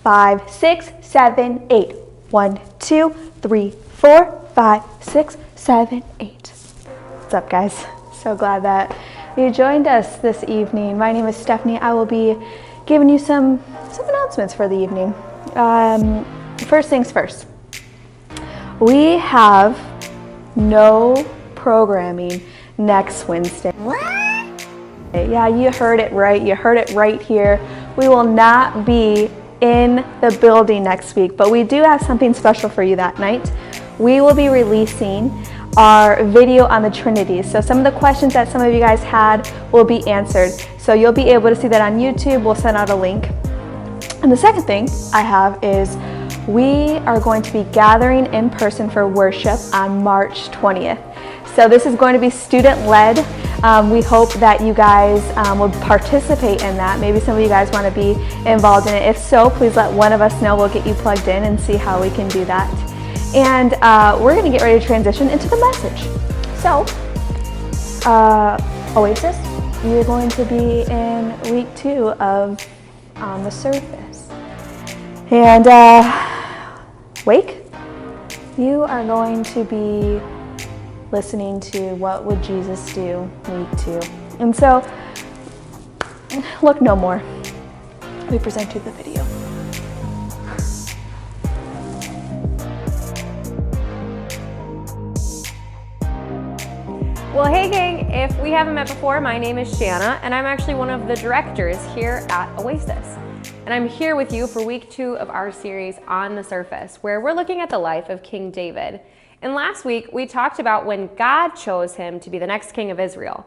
5, 6, 7, 8. 1, 2, 3, 4, 5, 6, 7, 8. What's up, guys? So glad that you joined us this evening. My name is Stephanie. I will be giving you some announcements for the evening. First things first. We have no programming next Wednesday. What? Yeah, you heard it right. You heard it right here. We will not be in the building next week, but we do have something special for you that night. We will be releasing our video on the Trinity. So some of the questions that some of you guys had will be answered. So you'll be able to see that on YouTube. We'll send out a link. And the second thing I have is we are going to be gathering in person for worship on March 20th. So this is going to be student-led. We hope that you guys will participate in that. Maybe some of you guys want to be involved in it. If so, please let one of us know. We'll get you plugged in and see how we can do that. And we're going to get ready to transition into the message. So, Oasis, you're going to be in week 2 of On the Surface. And Wake, you are going to be listening to What Would Jesus Do, week 2. And so, look no more. We present you the video. Well, hey gang, if we haven't met before, my name is Shanna, and I'm actually one of the directors here at Oasis. And I'm here with you for week 2 of our series On the Surface, where we're looking at the life of King David. And last week, we talked about when God chose him to be the next king of Israel.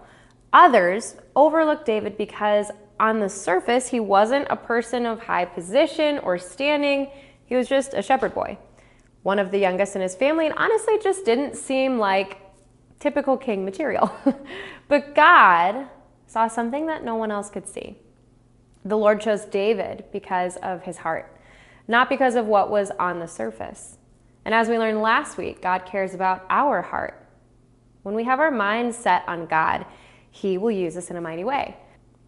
Others overlooked David because on the surface, he wasn't a person of high position or standing. He was just a shepherd boy, one of the youngest in his family, and honestly just didn't seem like typical king material. But God saw something that no one else could see. The Lord chose David because of his heart, not because of what was on the surface. And as we learned last week, God cares about our heart. When we have our minds set on God, he will use us in a mighty way.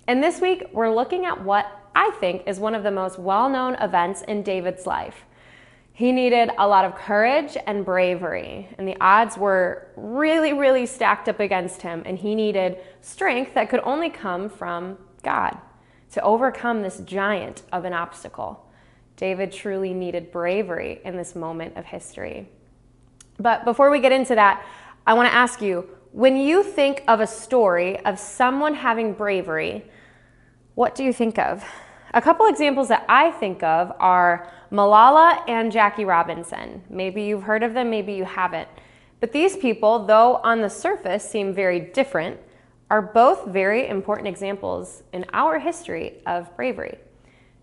And this week, we're looking at what I think is one of the most well-known events in David's life. He needed a lot of courage and bravery, and the odds were really, really stacked up against him, and he needed strength that could only come from God to overcome this giant of an obstacle. David truly needed bravery in this moment of history. But before we get into that, I want to ask you, when you think of a story of someone having bravery, what do you think of? A couple examples that I think of are Malala and Jackie Robinson. Maybe you've heard of them, maybe you haven't. But these people, though on the surface seem very different, are both very important examples in our history of bravery.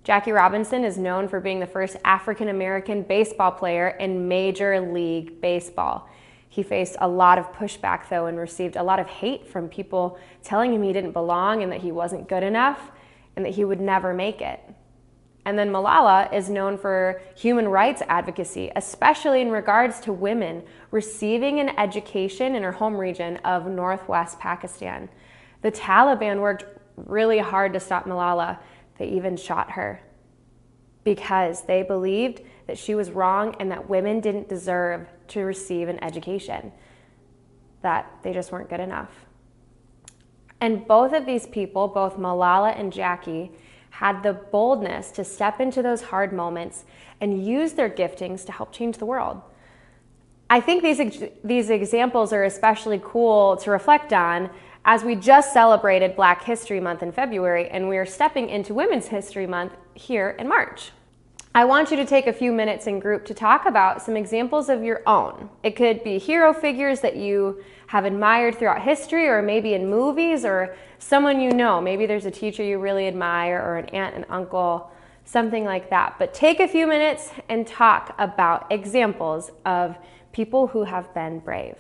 Jackie Robinson is known for being the first African-American baseball player in Major League Baseball. He faced a lot of pushback, though, and received a lot of hate from people telling him he didn't belong and that he wasn't good enough and that he would never make it. And then Malala is known for human rights advocacy, especially in regards to women receiving an education in her home region of Northwest Pakistan. The Taliban worked really hard to stop Malala. They even shot her because they believed that she was wrong and that women didn't deserve to receive an education, that they just weren't good enough. And both of these people, both Malala and Jackie, had the boldness to step into those hard moments and use their giftings to help change the world. I think these examples are especially cool to reflect on as we just celebrated Black History Month in February, and we are stepping into Women's History Month here in March. I want you to take a few minutes in group to talk about some examples of your own. It could be hero figures that you have admired throughout history, or maybe in movies, or someone you know. Maybe there's a teacher you really admire, or an aunt and uncle, something like that. But take a few minutes and talk about examples of people who have been brave.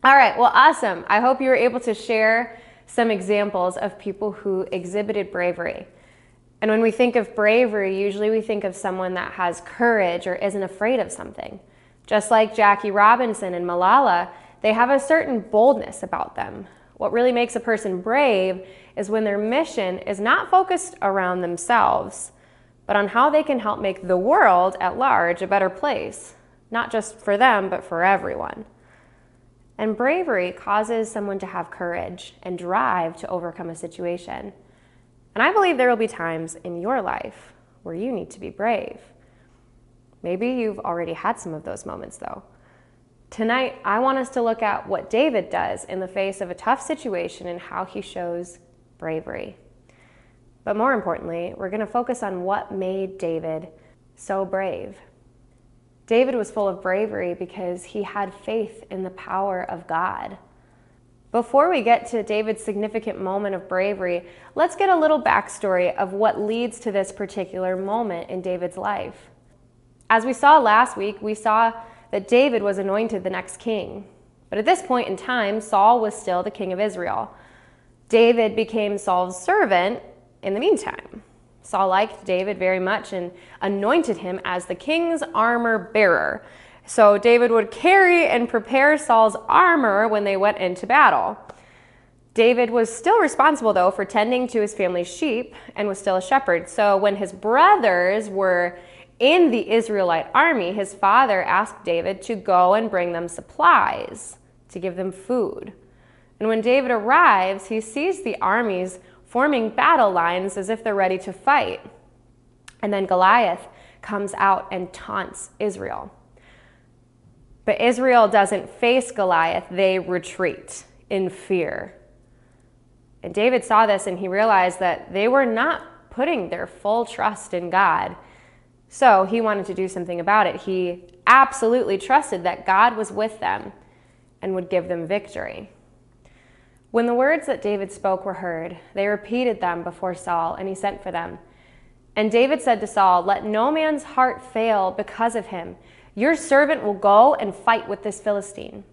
All right, well, awesome. I hope you were able to share some examples of people who exhibited bravery. And when we think of bravery, usually we think of someone that has courage or isn't afraid of something. Just like Jackie Robinson and Malala, they have a certain boldness about them. What really makes a person brave is when their mission is not focused around themselves, but on how they can help make the world at large a better place, not just for them, but for everyone. And bravery causes someone to have courage and drive to overcome a situation. And I believe there will be times in your life where you need to be brave. Maybe you've already had some of those moments though. Tonight, I want us to look at what David does in the face of a tough situation and how he shows bravery. But more importantly, we're going to focus on what made David so brave. David was full of bravery because he had faith in the power of God. Before we get to David's significant moment of bravery, let's get a little backstory of what leads to this particular moment in David's life. As we saw last week, we saw that David was anointed the next king. But at this point in time, Saul was still the king of Israel. David became Saul's servant in the meantime. Saul liked David very much and anointed him as the king's armor bearer. So David would carry and prepare Saul's armor when they went into battle. David was still responsible, though, for tending to his family's sheep and was still a shepherd. So when his brothers were in the Israelite army, his father asked David to go and bring them supplies, to give them food. And when David arrives, he sees the armies forming battle lines as if they're ready to fight. And then Goliath comes out and taunts Israel. But Israel doesn't face Goliath, they retreat in fear. And David saw this and he realized that they were not putting their full trust in God. So he wanted to do something about it. He absolutely trusted that God was with them and would give them victory. When the words that David spoke were heard, they repeated them before Saul, and he sent for them. And David said to Saul, "Let no man's heart fail because of him. Your servant will go and fight with this Philistine."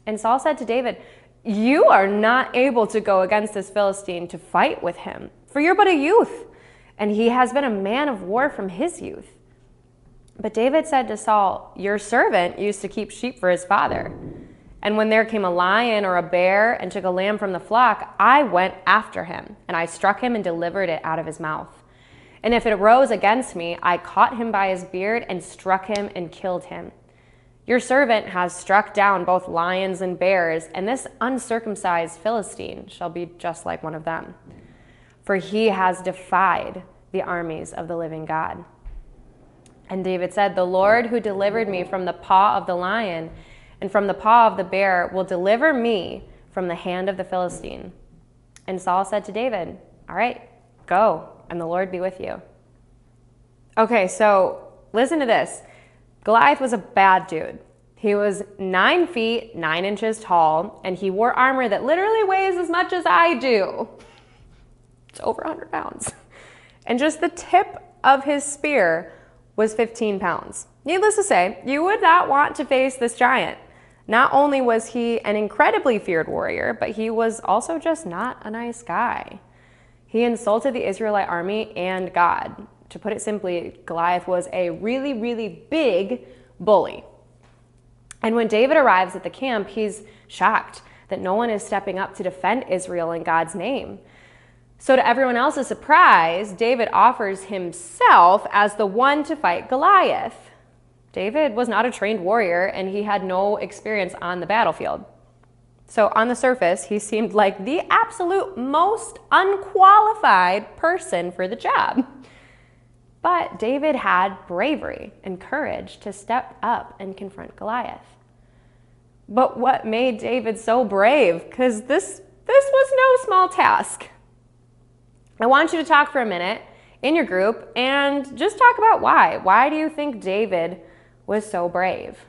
And Saul said to David, "You are not able to go against this Philistine to fight with him, for you're but a youth, and he has been a man of war from his youth." But David said to Saul, "Your servant used to keep sheep for his father. And when there came a lion or a bear and took a lamb from the flock, I went after him, and I struck him and delivered it out of his mouth. And if it arose against me, I caught him by his beard and struck him and killed him. Your servant has struck down both lions and bears, and this uncircumcised Philistine shall be just like one of them. For he has defied the armies of the living God." And David said, "The Lord who delivered me from the paw of the lion and from the paw of the bear will deliver me from the hand of the Philistine." And Saul said to David, "All right, go, and the Lord be with you." Okay, so listen to this. Goliath was a bad dude. He was 9 feet, 9 inches tall, and he wore armor that literally weighs as much as I do. It's over 100 pounds. And just the tip of his spear was 15 pounds. Needless to say, you would not want to face this giant. Not only was he an incredibly feared warrior, but he was also just not a nice guy. He insulted the Israelite army and God. To put it simply, Goliath was a really, really big bully. And when David arrives at the camp, he's shocked that no one is stepping up to defend Israel in God's name. So to everyone else's surprise, David offers himself as the one to fight Goliath. David was not a trained warrior, and he had no experience on the battlefield. So on the surface, he seemed like the absolute most unqualified person for the job. But David had bravery and courage to step up and confront Goliath. But what made David so brave? Because this was no small task. I want you to talk for a minute in your group and just talk about why. Why do you think David was so brave?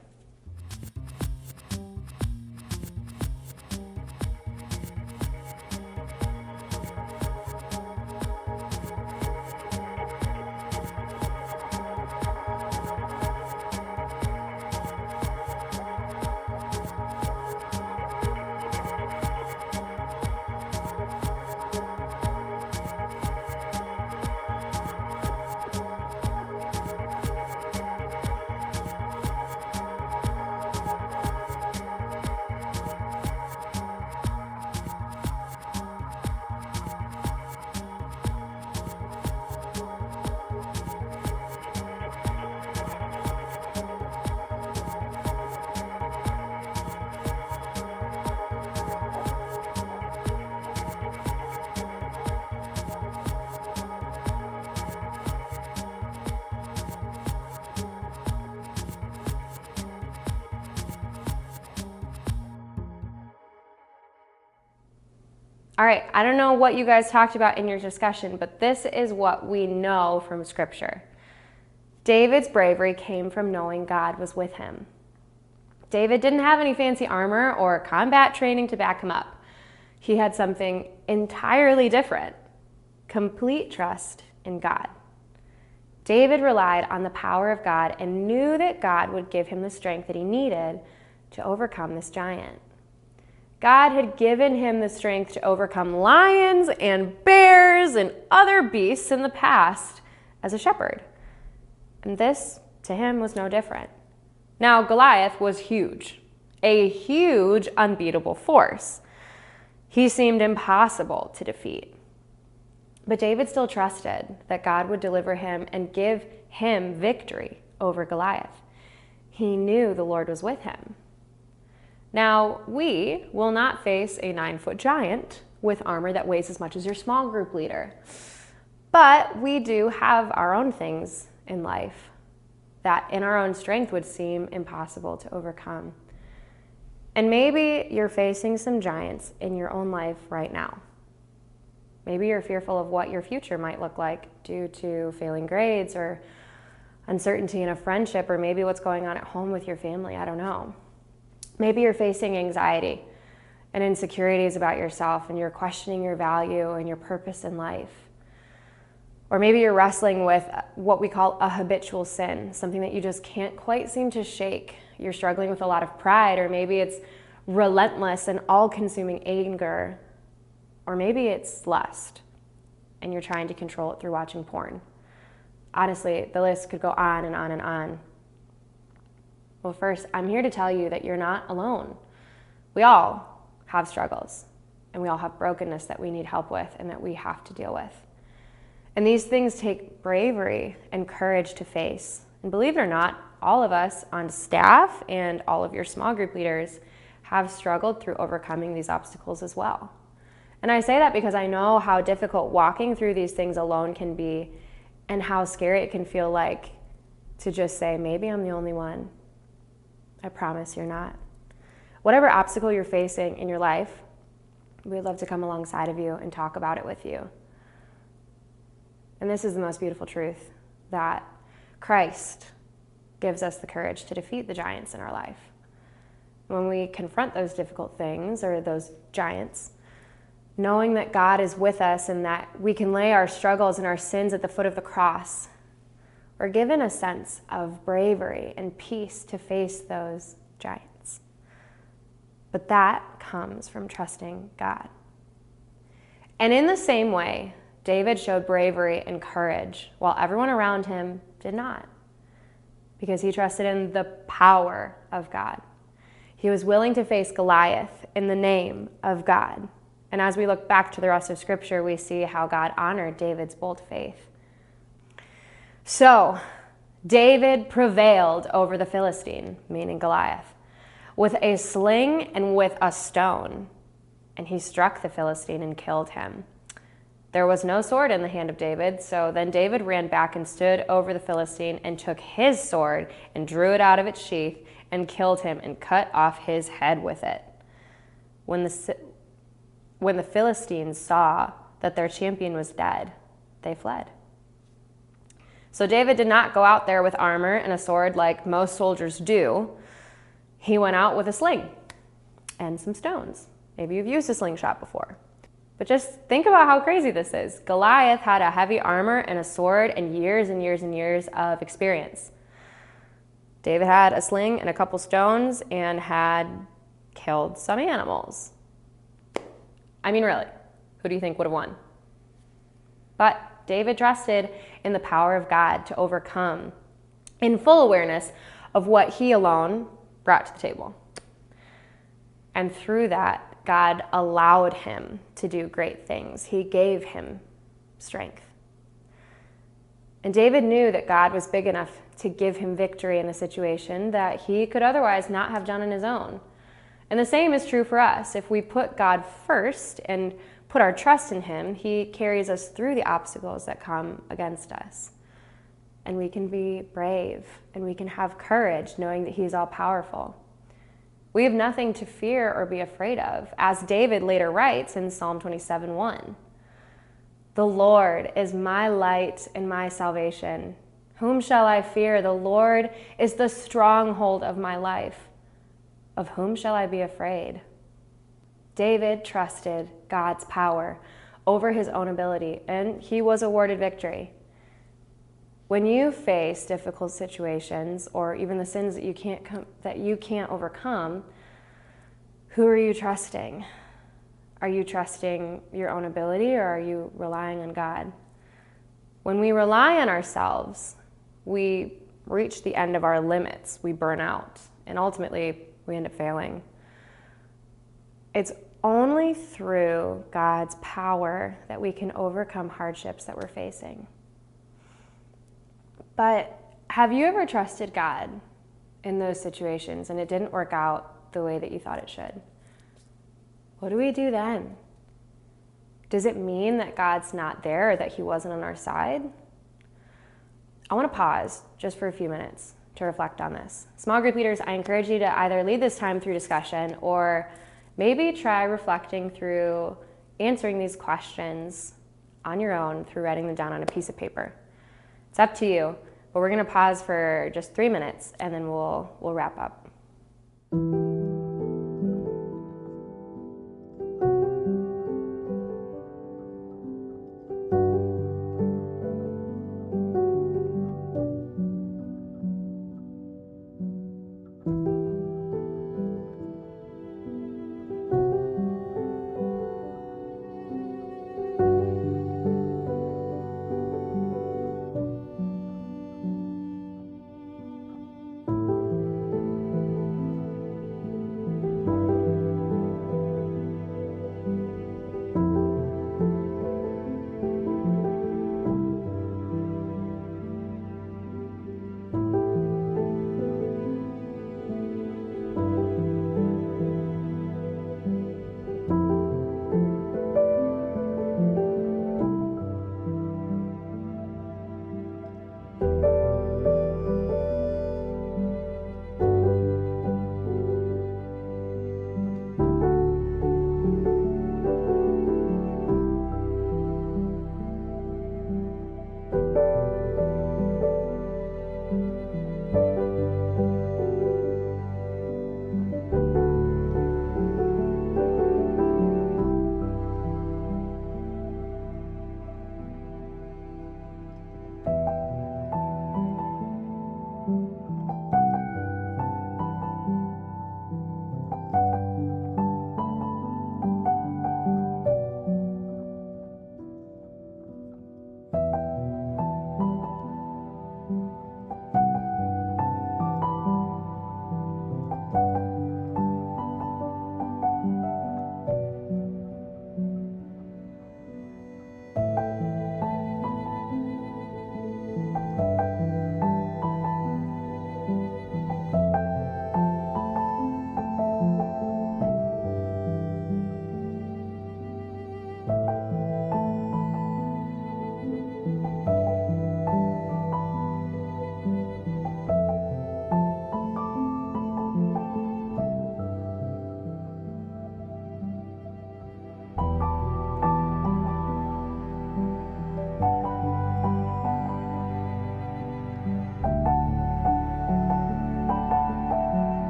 All right, I don't know what you guys talked about in your discussion, but this is what we know from Scripture. David's bravery came from knowing God was with him. David didn't have any fancy armor or combat training to back him up. He had something entirely different: complete trust in God. David relied on the power of God and knew that God would give him the strength that he needed to overcome this giant. God had given him the strength to overcome lions and bears and other beasts in the past as a shepherd. And this, to him, was no different. Now, Goliath was huge, a huge, unbeatable force. He seemed impossible to defeat. But David still trusted that God would deliver him and give him victory over Goliath. He knew the Lord was with him. Now, we will not face a 9-foot giant with armor that weighs as much as your small group leader. But we do have our own things in life that in our own strength would seem impossible to overcome. And maybe you're facing some giants in your own life right now. Maybe you're fearful of what your future might look like due to failing grades or uncertainty in a friendship, or maybe what's going on at home with your family. I don't know. Maybe you're facing anxiety and insecurities about yourself, and you're questioning your value and your purpose in life. Or maybe you're wrestling with what we call a habitual sin, something that you just can't quite seem to shake. You're struggling with a lot of pride, or maybe it's relentless and all-consuming anger, or maybe it's lust, and you're trying to control it through watching porn. Honestly, the list could go on and on and on. Well, first, I'm here to tell you that you're not alone. We all have struggles, and we all have brokenness that we need help with and that we have to deal with. And these things take bravery and courage to face. And believe it or not, all of us on staff and all of your small group leaders have struggled through overcoming these obstacles as well. And I say that because I know how difficult walking through these things alone can be, and how scary it can feel like to just say, maybe I'm the only one. I promise you're not. Whatever obstacle you're facing in your life, we'd love to come alongside of you and talk about it with you. And this is the most beautiful truth, that Christ gives us the courage to defeat the giants in our life. When we confront those difficult things or those giants, knowing that God is with us and that we can lay our struggles and our sins at the foot of the cross, we're given a sense of bravery and peace to face those giants. But that comes from trusting God. And in the same way, David showed bravery and courage while everyone around him did not, because he trusted in the power of God. He was willing to face Goliath in the name of God. And as we look back to the rest of Scripture, we see how God honored David's bold faith. So, David prevailed over the Philistine, meaning Goliath, with a sling and with a stone. And he struck the Philistine and killed him. There was no sword in the hand of David, so then David ran back and stood over the Philistine and took his sword and drew it out of its sheath and killed him and cut off his head with it. When the Philistines saw that their champion was dead, they fled. So David did not go out there with armor and a sword like most soldiers do. He went out with a sling and some stones. Maybe you've used a slingshot before. But just think about how crazy this is. Goliath had a heavy armor and a sword and years and years and years of experience. David had a sling and a couple stones and had killed some animals. I mean, really, who do you think would have won? But David trusted in the power of God to overcome, in full awareness of what he alone brought to the table. And through that, God allowed him to do great things. He gave him strength. And David knew that God was big enough to give him victory in a situation that he could otherwise not have done on his own. And the same is true for us. If we put God first and put our trust in him, he carries us through the obstacles that come against us. And we can be brave and we can have courage knowing that he's all powerful. We have nothing to fear or be afraid of, as David later writes in Psalm 27:1. The Lord is my light and my salvation. Whom shall I fear? The Lord is the stronghold of my life. Of whom shall I be afraid? David trusted God's power over his own ability, and he was awarded victory. When you face difficult situations or even the sins that you can't overcome, who are you trusting? Are you trusting your own ability, or are you relying on God? When we rely on ourselves, we reach the end of our limits. We burn out, and ultimately we end up failing. It's only through God's power that we can overcome hardships that we're facing. But have you ever trusted God in those situations and it didn't work out the way that you thought it should? What do we do then? Does it mean that God's not there or that he wasn't on our side? I want to pause just for a few minutes to reflect on this. Small group leaders, I encourage you to either lead this time through discussion or maybe try reflecting through answering these questions on your own through writing them down on a piece of paper. It's up to you, but we're going to pause for just 3 minutes and then we'll wrap up.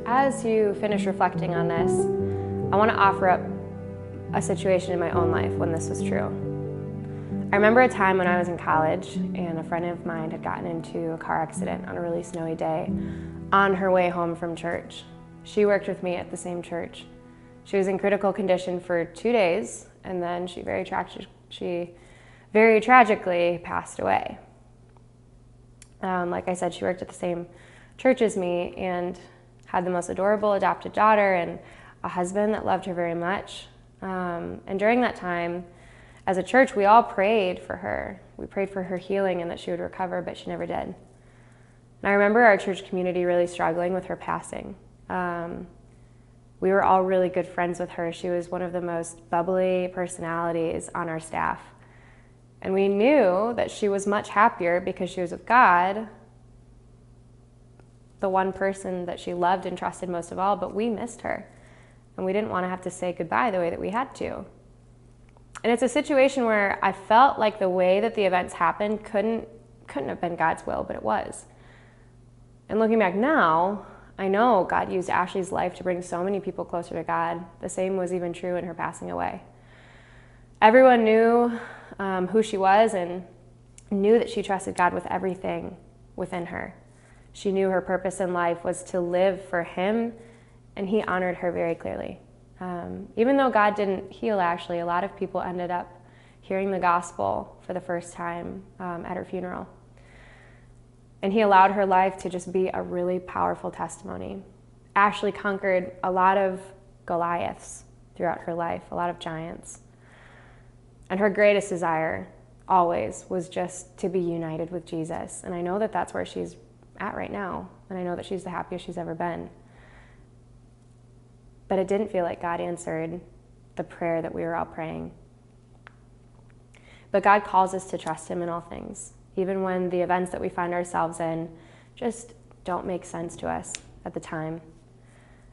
As you finish reflecting on this, I want to offer up a situation in my own life when this was true. I remember a time when I was in college and a friend of mine had gotten into a car accident on a really snowy day on her way home from church. She worked with me at the same church. She was in critical condition for 2 days, and then she very tragically passed away. Like I said, she worked at the same church as me and had the most adorable adopted daughter and a husband that loved her very much. And during that time, as a church, we all prayed for her. We prayed for her healing and that she would recover, but she never did. And I remember our church community really struggling with her passing. We were all really good friends with her. She was one of the most bubbly personalities on our staff. And we knew that she was much happier because she was with God, the one person that she loved and trusted most of all, but we missed her. And we didn't want to have to say goodbye the way that we had to. And it's a situation where I felt like the way that the events happened couldn't have been God's will, but it was. And looking back now, I know God used Ashley's life to bring so many people closer to God. The same was even true in her passing away. Everyone knew who she was and knew that she trusted God with everything within her. She knew her purpose in life was to live for Him, and He honored her very clearly. Even though God didn't heal Ashley, a lot of people ended up hearing the gospel for the first time at her funeral. And He allowed her life to just be a really powerful testimony. Ashley conquered a lot of Goliaths throughout her life, a lot of giants. And her greatest desire always was just to be united with Jesus. And I know that that's where she's at right now. And I know that she's the happiest she's ever been. But it didn't feel like God answered the prayer that we were all praying. But God calls us to trust Him in all things, even when the events that we find ourselves in just don't make sense to us at the time.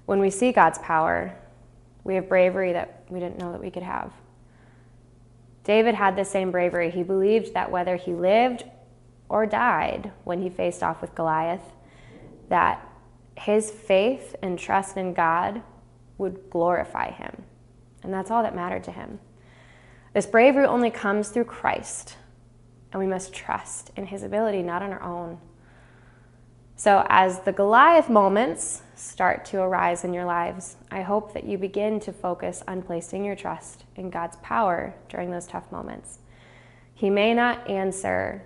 When we see God's power, we have bravery that we didn't know that we could have. David had the same bravery. He believed that whether he lived or died when he faced off with Goliath, that his faith and trust in God would glorify Him. And that's all that mattered to him. This bravery only comes through Christ, and we must trust in His ability, not on our own. So as the Goliath moments start to arise in your lives, I hope that you begin to focus on placing your trust in God's power during those tough moments. He may not answer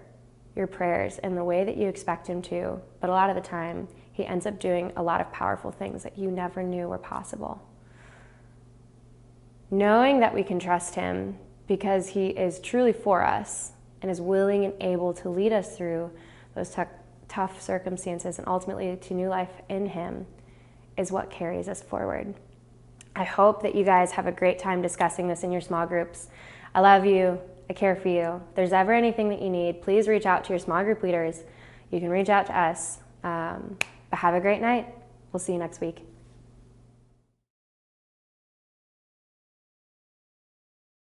your prayers in the way that you expect Him to, but a lot of the time, He ends up doing a lot of powerful things that you never knew were possible. Knowing that we can trust Him because He is truly for us and is willing and able to lead us through those tough circumstances and ultimately to new life in Him is what carries us forward. I hope that you guys have a great time discussing this in your small groups. I love you. I care for you. If there's ever anything that you need, please reach out to your small group leaders. You can reach out to us. But have a great night. We'll see you next week.